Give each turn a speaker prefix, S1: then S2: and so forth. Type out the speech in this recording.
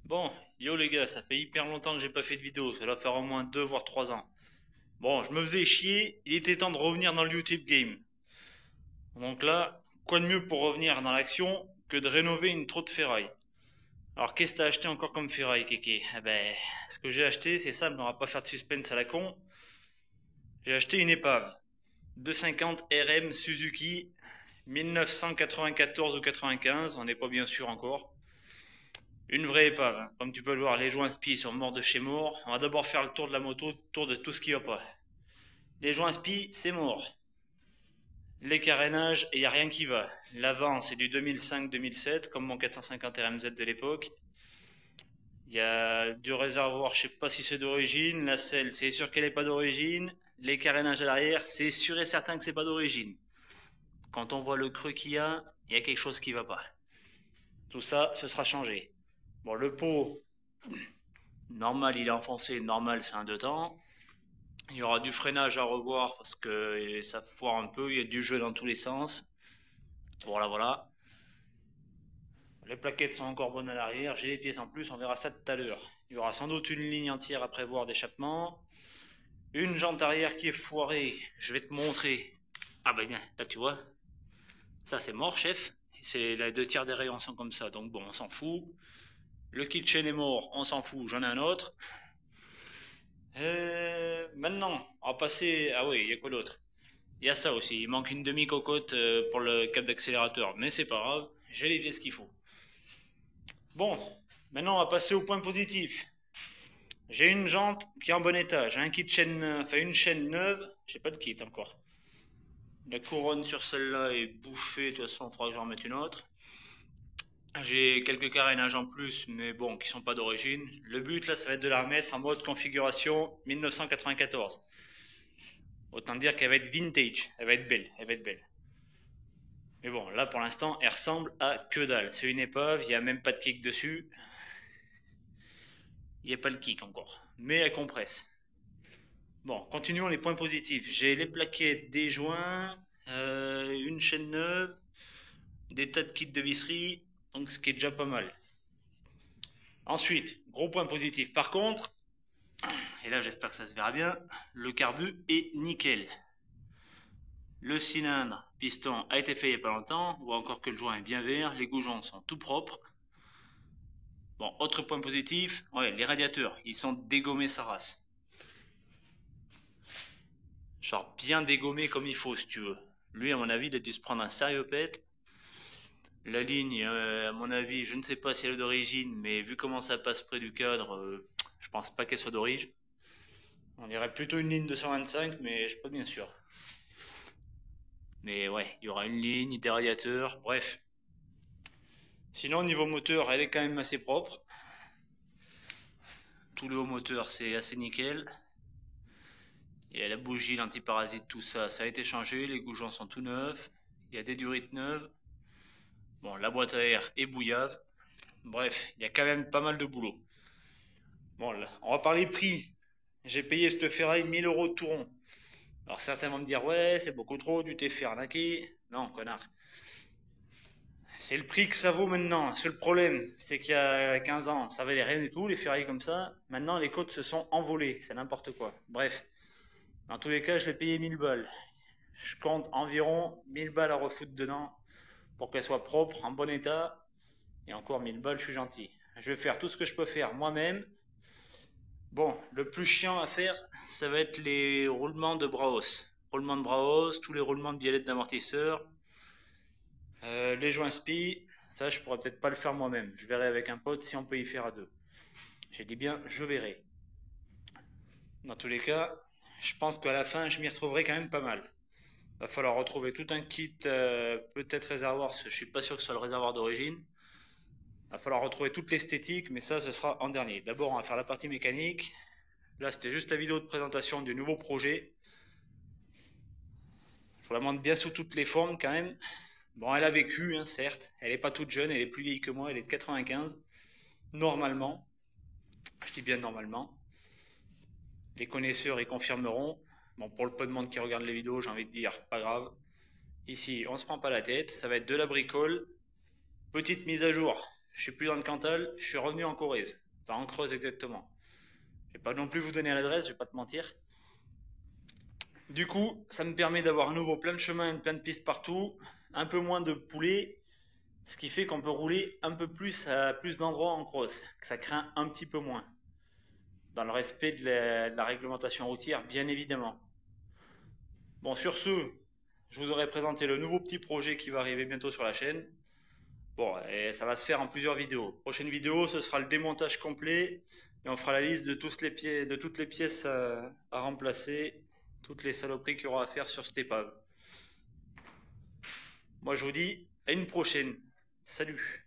S1: Bon, yo les gars, ça fait hyper longtemps que j'ai pas fait de vidéo, ça doit faire au moins 2 voire 3 ans. Bon, je me faisais chier, il était temps de revenir dans le YouTube Game. Donc là, quoi de mieux pour revenir dans l'action que de rénover une trot de ferraille. Alors qu'est-ce que t'as acheté encore comme ferraille, Kéké? Eh ben, ce que j'ai acheté, c'est simple, on va pas faire de suspense à la con. J'ai acheté une épave. 250 RM Suzuki, 1994 ou 95, on n'est pas bien sûr encore. Une vraie épave, hein. Comme tu peux le voir, les joints spi sont morts de chez mort. On va d'abord faire le tour de la moto, le tour de tout ce qui va pas. Les joints spi, c'est mort. Les carénages, il n'y a rien qui va. L'avant, c'est du 2005-2007, comme mon 450 RMZ de l'époque. Il y a du réservoir, je sais pas si c'est d'origine. La selle, c'est sûr qu'elle n'est pas d'origine. Les carénages à l'arrière, c'est sûr et certain que c'est pas d'origine. Quand on voit le creux qu'il y a quelque chose qui va pas. Tout ça, ce sera changé. Bon, le pot, normal, il est enfoncé. Normal, c'est un deux temps. Il y aura du freinage à revoir parce que ça foire un peu, il y a du jeu dans tous les sens. Voilà, voilà. Les plaquettes sont encore bonnes à l'arrière, j'ai les pièces en plus, on verra ça tout à l'heure. Il y aura sans doute une ligne entière à prévoir d'échappement. Une jante arrière qui est foirée, je vais te montrer. Ah ben là tu vois, ça c'est mort chef. C'est les deux tiers des rayons sont comme ça, donc bon on s'en fout. Le kitchen est mort, on s'en fout, j'en ai un autre. Maintenant, on va passer... Ah oui, il y a quoi d'autre? Il y a ça aussi, il manque une demi-cocotte pour le câble d'accélérateur, mais c'est pas grave, j'ai les pièces qu'il faut. Bon, maintenant on va passer au point positif. J'ai une jante qui est en bon état, j'ai un kit chaîne, enfin une chaîne neuve, j'ai pas de kit encore. La couronne sur celle-là est bouffée, de toute façon il faudra que j'en mette une autre. J'ai quelques carénages en plus, mais bon, qui sont pas d'origine. Le but là, ça va être de la remettre en mode configuration 1994. Autant dire qu'elle va être vintage, elle va être belle, elle va être belle. Mais bon, là pour l'instant, elle ressemble à que dalle. C'est une épave, il n'y a même pas de kick dessus. Il n'y a pas le kick encore. Mais elle compresse. Bon, continuons les points positifs. J'ai les plaquettes, des joints, une chaîne neuve, des tas de kits de visserie, donc ce qui est déjà pas mal. Ensuite, gros point positif. Par contre, et là j'espère que ça se verra bien, le carbu est nickel. Le cylindre piston a été fait il n'y a pas longtemps, ou encore que le joint est bien vert, les goujons sont tout propres. Bon, autre point positif, ouais, les radiateurs, ils sont dégommés sa race. Genre bien dégommés comme il faut si tu veux. Lui, à mon avis, il a dû se prendre un sérieux pet. La ligne, à mon avis, je ne sais pas si elle est d'origine, mais vu comment ça passe près du cadre, je pense pas qu'elle soit d'origine. On dirait plutôt une ligne 225, mais je suis pas bien sûr. Mais ouais, il y aura une ligne, des radiateurs, bref. Sinon, niveau moteur, elle est quand même assez propre. Tout le haut moteur, c'est assez nickel. Et la bougie, l'antiparasite, tout ça, ça a été changé. Les goujons sont tout neufs. Il y a des durites neuves. Bon, la boîte à air est bouillave. Bref, il y a quand même pas mal de boulot. Bon, là, on va parler prix. J'ai payé cette ferraille 1000 euros de tout rond. Alors certains vont me dire, ouais, c'est beaucoup trop, tu t'es fait arnaquer. Non, connard. C'est le prix que ça vaut maintenant. Seul problème, c'est qu'il y a 15 ans, ça valait rien du tout, les ferrailles comme ça. Maintenant, les côtes se sont envolées. C'est n'importe quoi. Bref. Dans tous les cas, je l'ai payé 1000 balles. Je compte environ 1000 balles à refoutre dedans pour qu'elle soit propre, en bon état. Et encore 1000 balles, je suis gentil. Je vais faire tout ce que je peux faire moi-même. Bon, le plus chiant à faire, ça va être les roulements de bras hausse. Roulement de bras hausse, tous les roulements de biellette d'amortisseur, les joints spi. Ça, je pourrais peut-être pas le faire moi-même. Je verrai avec un pote si on peut y faire à deux. J'ai dit bien, je verrai. Dans tous les cas, je pense qu'à la fin, je m'y retrouverai quand même pas mal. Va falloir retrouver tout un kit, peut-être réservoir, je suis pas sûr que ce soit le réservoir d'origine. Va falloir retrouver toute l'esthétique, mais ça, ce sera en dernier. D'abord, on va faire la partie mécanique. Là, c'était juste la vidéo de présentation du nouveau projet. Je vous la montre bien sous toutes les formes quand même. Bon, elle a vécu, hein, certes. Elle n'est pas toute jeune, elle est plus vieille que moi, elle est de 95. Normalement. Je dis bien normalement. Les connaisseurs, ils confirmeront. Bon, pour le peu de monde qui regarde les vidéos, j'ai envie de dire, pas grave. Ici, on se prend pas la tête. Ça va être de la bricole. Petite mise à jour. je suis plus dans le Cantal, je suis revenu en Corrèze, enfin en Creuse exactement. Je vais pas non plus vous donner l'adresse, je vais pas te mentir. Du coup, ça me permet d'avoir à nouveau plein de chemins, plein de pistes partout, un peu moins de poulets, ce qui fait qu'on peut rouler un peu plus à plus d'endroits en cross, que ça craint un petit peu moins, dans le respect de la réglementation routière, bien évidemment. Bon, sur ce, je vous aurais présenté le nouveau petit projet qui va arriver bientôt sur la chaîne. Bon, et ça va se faire en plusieurs vidéos. Prochaine vidéo, ce sera le démontage complet et on fera la liste de, de toutes les pièces à remplacer, toutes les saloperies qu'il y aura à faire sur cette épave. Moi, je vous dis à une prochaine. Salut!